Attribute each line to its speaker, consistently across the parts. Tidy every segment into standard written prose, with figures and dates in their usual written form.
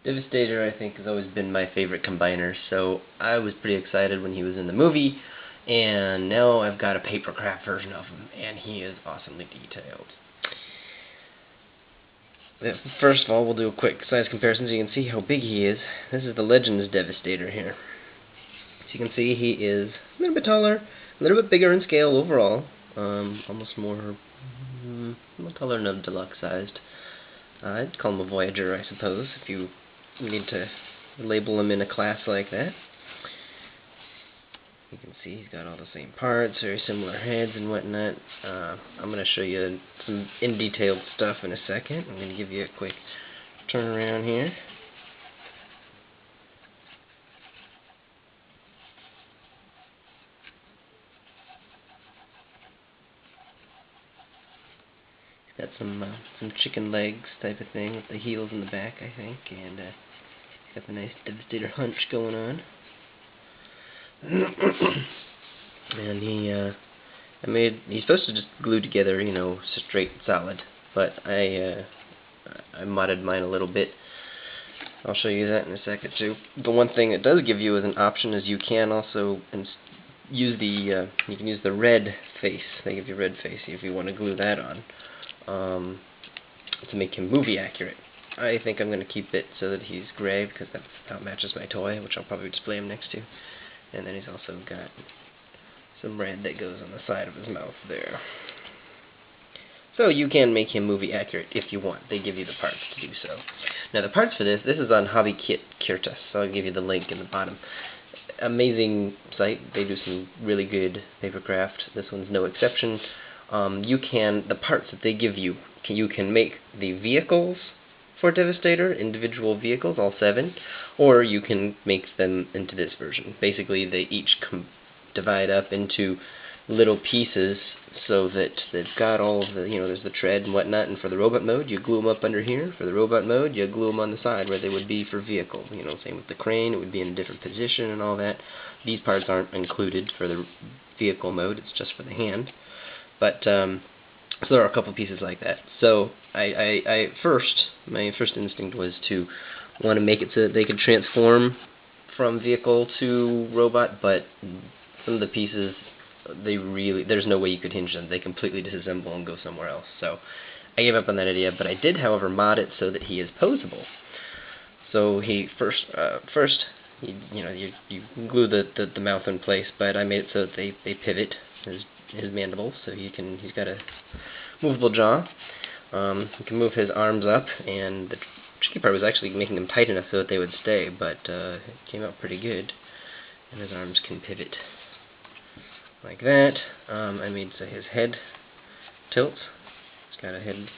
Speaker 1: Devastator, I think, has always been my favorite combiner, so I was pretty excited when he was in the movie, and now I've got a papercraft version of him, and he is awesomely detailed. First of all, we'll do a quick size comparison so you can see how big he is. This is the Legends Devastator here. As you can see, he is a little bit taller, a little bit bigger in scale overall, almost more taller than a deluxe sized. I'd call him a Voyager, I suppose, if you need to label him in a class like that. You can see he's got all the same parts, very similar heads and whatnot. I'm going to show you some in-detailed stuff in a second. I'm going to give you a quick turn around here. Got some chicken legs type of thing with the heels in the back, I think, and got the nice Devastator hunch going on. And he's supposed to just glue together, you know, straight solid, but I modded mine a little bit. I'll show you that in a second too. The one thing it does give you as an option is you can also use the red face. They give you red face if you want to glue that on. To make him movie accurate. I think I'm going to keep it so that he's gray because that's how it matches my toy, which I'll probably display him next to. And then he's also got some red that goes on the side of his mouth there. So you can make him movie accurate if you want. They give you the parts to do so. Now the parts for this is on Hobby Kit Kirtas, so I'll give you the link in the bottom. Amazing site. They do some really good papercraft. This one's no exception. The parts that they give you, you can make the vehicles for Devastator, individual vehicles, all 7, or you can make them into this version. Basically, they each divide up into little pieces so that they've got all of the, there's the tread and whatnot, and for the robot mode, you glue them up under here. For the robot mode, you glue them on the side where they would be for vehicle. Same with the crane, it would be in a different position and all that. These parts aren't included for the vehicle mode, it's just for the hand. But so there are a couple pieces like that. So my first instinct was to want to make it so that they could transform from vehicle to robot, but some of the pieces, there's no way you could hinge them. They completely disassemble and go somewhere else. So I gave up on that idea, but I did, however, mod it so that he is posable. So he first you glue the mouth in place, but I made it so that they pivot his mandibles, so he's got a movable jaw. You can move his arms up, and the tricky part was actually making them tight enough so that they would stay, but it came out pretty good. And his arms can pivot like that. I made so his head tilts. He's got a head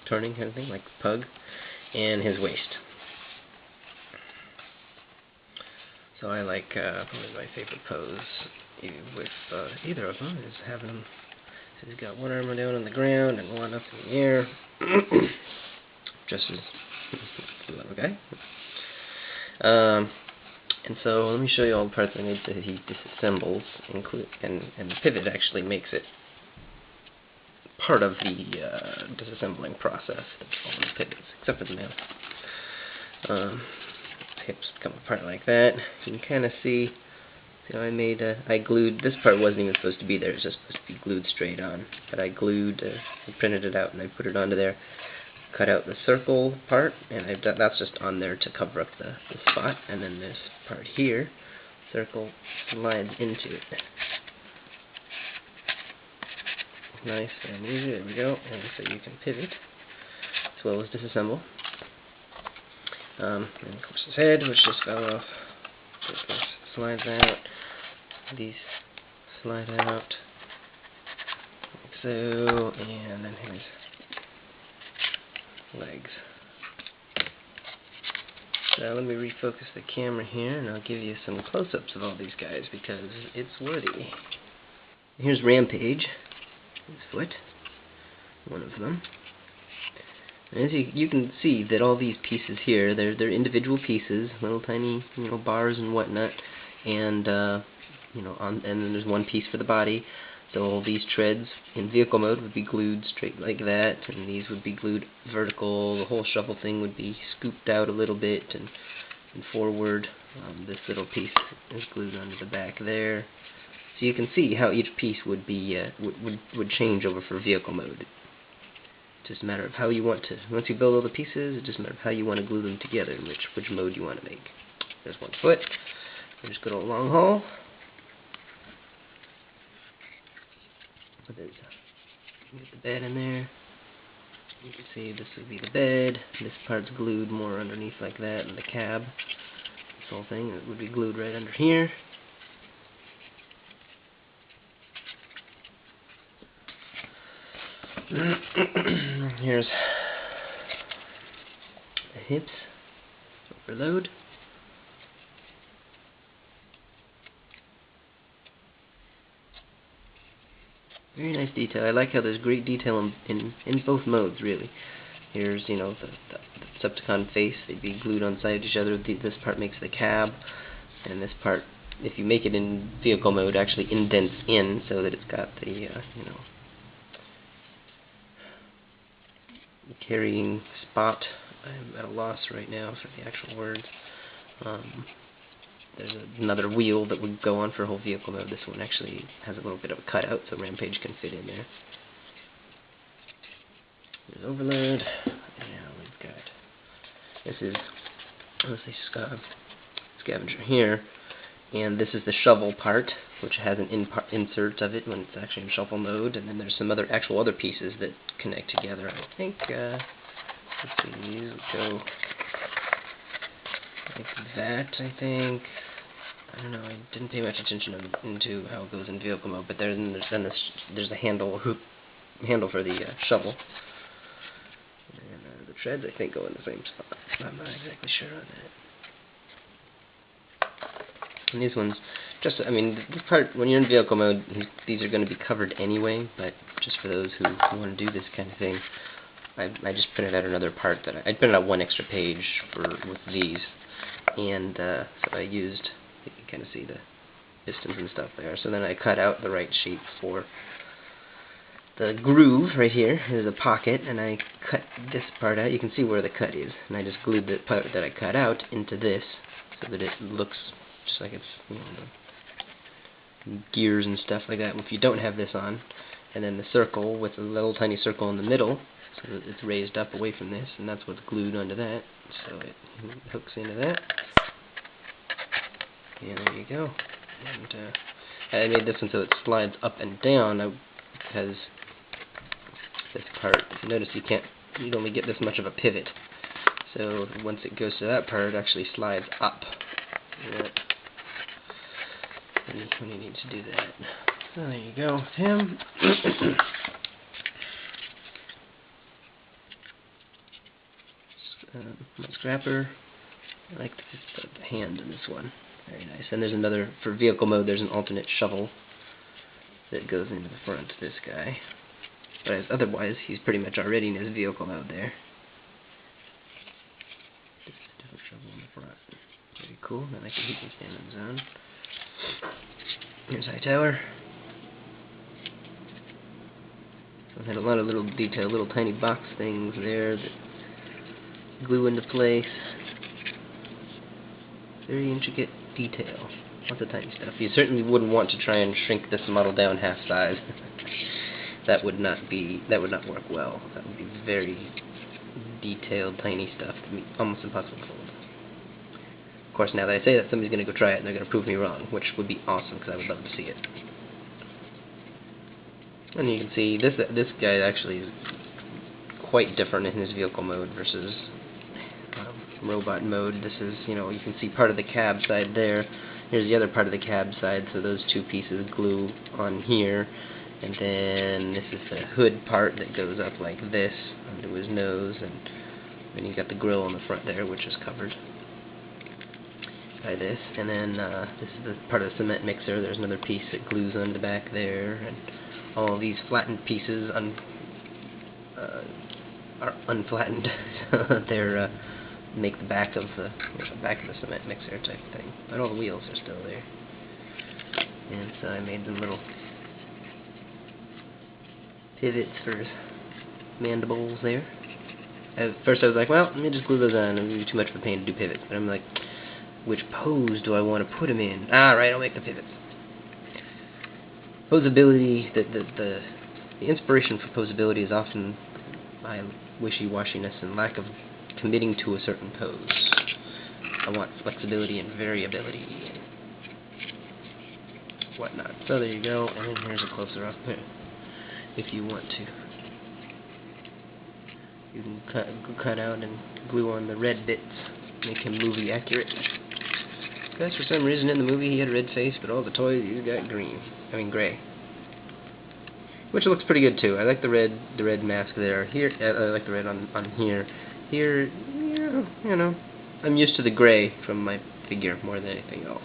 Speaker 1: turning kind of thing, like a pug, and his waist. So I like, probably my favorite pose with either of them is having him, so he's got one arm down on the ground and one up in the air, just as the little guy. And so let me show you all the parts I made that he disassembles, and the pivot actually makes it part of the disassembling process. All the pivots, except for the mouth. Hips come apart like that. You can kind of see. I glued, this part wasn't even supposed to be there, it was just supposed to be glued straight on. But I printed it out and I put it onto there, cut out the circle part, and that's just on there to cover up the spot. And then this part here, circle slides into it. Nice and easy, there we go. And so you can pivot as well as disassemble. And of course his head, which just fell off. This slides out. These slide out like so, and then his legs. So let me refocus the camera here, and I'll give you some close-ups of all these guys because it's worthy. Here's Rampage, his foot, one of them. And as you can see that all these pieces here, they're individual pieces, little tiny bars and whatnot, and and then there's one piece for the body. So all these treads in vehicle mode would be glued straight like that, and these would be glued vertical. The whole shovel thing would be scooped out a little bit and forward. This little piece is glued onto the back there. So you can see how each piece would be would change over for vehicle mode. It's just a matter of how you want to. Once you build all the pieces, it's just a matter of how you want to glue them together, which mode you want to make. There's one foot. There's good old long haul. There's get the bed in there. You can see this would be the bed. This part's glued more underneath like that, and the cab. This whole thing it would be glued right under here. Here's the hips. Overload. Very nice detail. I like how there's great detail in both modes, really. Here's, you know, the Decepticon face. They'd be glued on side of each other. This part makes the cab, and this part, if you make it in vehicle mode, actually indents in so that it's got the, you know, carrying spot. I'm at a loss right now for the actual words. There's another wheel that would go on for whole vehicle mode. This one actually has a little bit of a cutout so Rampage can fit in there. There's overload. Now we've got, this is, let's say, scavenger here, and this is the shovel part, which has an insert of it when it's actually in shovel mode, and then there's some other pieces that connect together. I think, let's see, these go like that, I think. I don't know, I didn't pay much attention into how it goes in vehicle mode, but there's a handle for the shovel. And the treads, I think, go in the same spot. I'm not exactly sure on that. And these ones, just, I mean, this part, when you're in vehicle mode, these are going to be covered anyway, but just for those who want to do this kind of thing, I just printed out another part that I printed out one extra page with these, and so I used, you can kind of see the pistons and stuff there. So then I cut out the right shape for the groove right here. There's a pocket, and I cut this part out. You can see where the cut is, and I just glued the part that I cut out into this so that it looks just like it's, you know, the gears and stuff like that. If you don't have this on, and then the circle with a little tiny circle in the middle, so that it's raised up away from this, and that's what's glued onto that. So it hooks into that. And there you go. And I made this one so it slides up and down because this part, if you notice, you'd only get this much of a pivot. So once it goes to that part, it actually slides up. Yeah. And when you need to do that. So there you go with him. My scrapper. I like the hand in this one. Very nice. And there's another, for vehicle mode, there's an alternate shovel that goes into the front of this guy. But otherwise, he's pretty much already in his vehicle mode there. This is a different shovel in the front. Very cool. I like that he can stand on his own. Here's Hightower. So I had a lot of little detail, little tiny box things there that glue into place. Very intricate detail. Lots of tiny stuff. You certainly wouldn't want to try and shrink this model down half size. That would not work well. That would be very detailed, tiny stuff. That would be almost impossible to hold. Of course, now that I say that, somebody's going to go try it and they're going to prove me wrong, which would be awesome because I would love to see it. And you can see this guy actually is quite different in his vehicle mode versus robot mode. This is, you know, you can see part of the cab side there. Here's the other part of the cab side, so those two pieces glue on here. And then this is the hood part that goes up like this onto his nose, and then you got the grill on the front there, which is covered by this. And then this is the part of the cement mixer. There's another piece that glues on the back there, and all these flattened pieces are unflattened. They're make the back of the cement mixer type thing. But all the wheels are still there. And so I made them little pivots for his mandibles there. At first I was like, well, let me just glue those on. It would be too much of a pain to do pivots. But I'm like, which pose do I want to put him in? Right, I'll make the pivots. Posability, the inspiration for posability is often my wishy-washiness and lack of committing to a certain pose. I want flexibility and variability and whatnot. So there you go, and then here's a closer up here. If you want to, you can cut out and glue on the red bits, make him movie accurate. Because for some reason in the movie he had a red face, but all the toys he's got gray. Which looks pretty good too. I like the red mask there. Here, I like the red on here. Here, yeah, you know, I'm used to the gray from my figure more than anything else.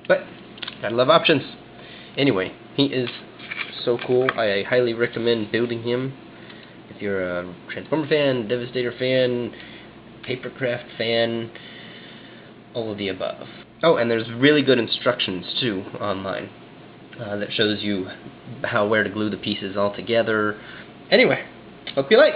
Speaker 1: But gotta love options. Anyway, he is so cool. I highly recommend building him. If you're a Transformer fan, Devastator fan, Papercraft fan, all of the above. Oh, and there's really good instructions too online that shows you where to glue the pieces all together. Anyway, hope you like.